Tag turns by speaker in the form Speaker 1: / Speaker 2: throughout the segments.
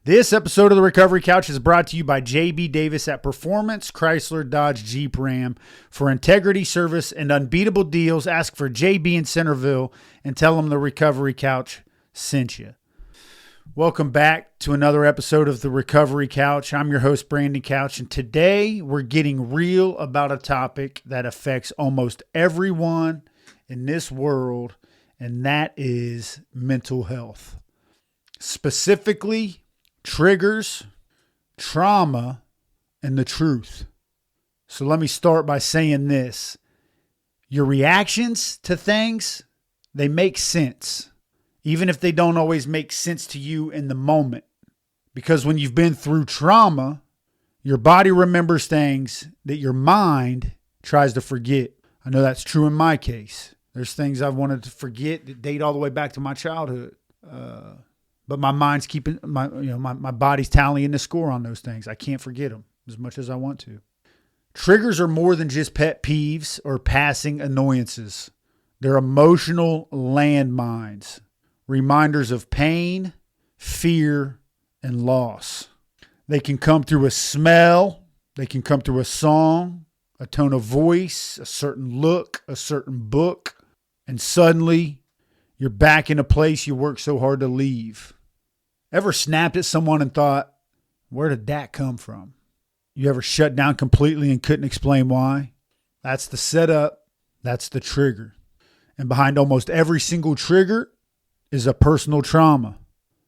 Speaker 1: This episode of the Recovery Couch is brought to you by JB Davis at Performance Chrysler Dodge Jeep Ram. For integrity, service, and unbeatable deals, ask for JB in Centerville and tell them the Recovery Couch sent you. Welcome back to another episode of the Recovery Couch. I'm your host, Brandon Couch, and today we're getting real about a topic that affects almost everyone in this world, and that is mental health. Specifically, triggers, trauma, and the truth. So let me start by saying this. Your reactions to things, they make sense, even if they don't always make sense to you in the moment. Because when you've been through trauma, your body remembers things that your mind tries to forget. I know that's true in my case. There's things I've wanted to forget that date all the way back to my childhood. But my mind's keeping my body's tallying the score on those things. I can't forget them as much as I want to. Triggers are more than just pet peeves or passing annoyances. They're emotional landmines, reminders of pain, fear, and loss. They can come through a smell. They can come through a song, a tone of voice, a certain look, a certain book, and suddenly you're back in a place you worked so hard to leave. Ever snapped at someone and thought, where did that come from? You ever shut down completely and couldn't explain why? That's the setup. That's the trigger. And behind almost every single trigger is a personal trauma.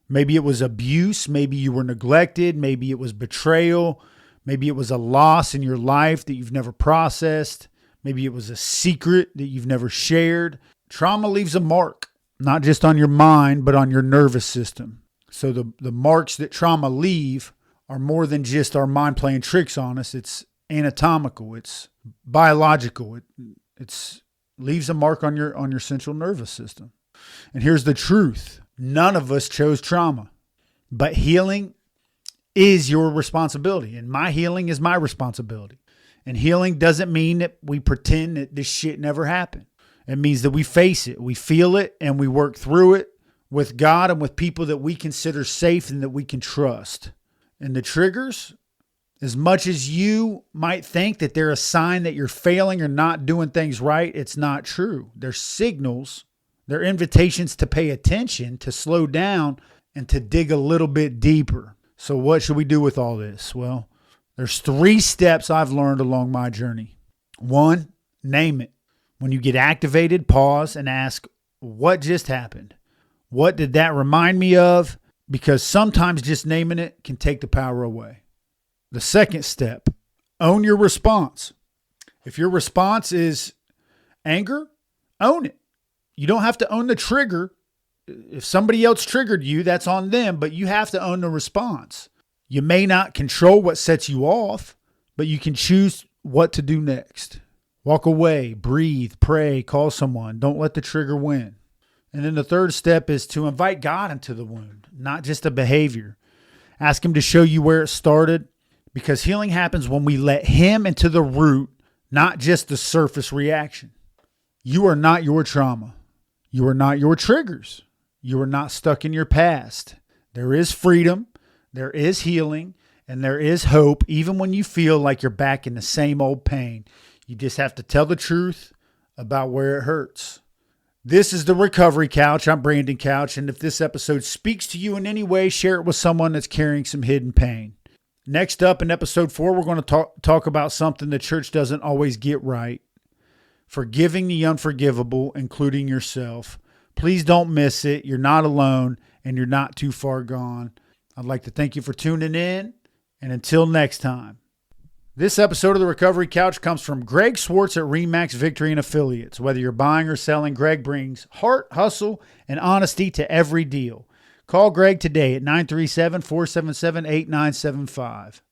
Speaker 1: Maybe it was abuse. Maybe you were neglected. Maybe it was betrayal. Maybe it was a loss in your life that you've never processed. Maybe it was a secret that you've never shared. Trauma leaves a mark, not just on your mind, but on your nervous system. So the marks that trauma leave are more than just our mind playing tricks on us. It's anatomical. It's biological. It leaves a mark on your central nervous system. And here's the truth. None of us chose trauma, but healing is your responsibility. And my healing is my responsibility. And healing doesn't mean that we pretend that this shit never happened. It means that we face it, we feel it, and we work through it with God and with people that we consider safe and that we can trust. And the triggers, as much as you might think that they're a sign that you're failing or not doing things right, it's not true. They're signals. They're invitations to pay attention, to slow down, and to dig a little bit deeper. So what should we do with all this? Well, there's 3 steps I've learned along my journey. 1, name it. When you get activated, pause and ask, what just happened? What did that remind me of? Because sometimes just naming it can take the power away. The 2nd step, own your response. If your response is anger, own it. You don't have to own the trigger. If somebody else triggered you, that's on them, but you have to own the response. You may not control what sets you off, but you can choose what to do next. Walk away, breathe, pray, call someone. Don't let the trigger win. And then the 3rd step is to invite God into the wound, not just a behavior. Ask him to show you where it started, because healing happens when we let him into the root, not just the surface reaction. You are not your trauma. You are not your triggers. You are not stuck in your past. There is freedom, there is healing, and there is hope, even when you feel like you're back in the same old pain. You just have to tell the truth about where it hurts. This is the Recovery Couch. I'm Brandon Couch, and if this episode speaks to you in any way, share it with someone that's carrying some hidden pain. Next up in episode 4, we're going to talk about something the church doesn't always get right. Forgiving the unforgivable, including yourself. Please don't miss it. You're not alone, and you're not too far gone. I'd like to thank you for tuning in, and until next time. This episode of the Recovery Couch comes from Greg Swartz at Remax Victory and Affiliates. Whether you're buying or selling, Greg brings heart, hustle, and honesty to every deal. Call Greg today at 937-477-8975.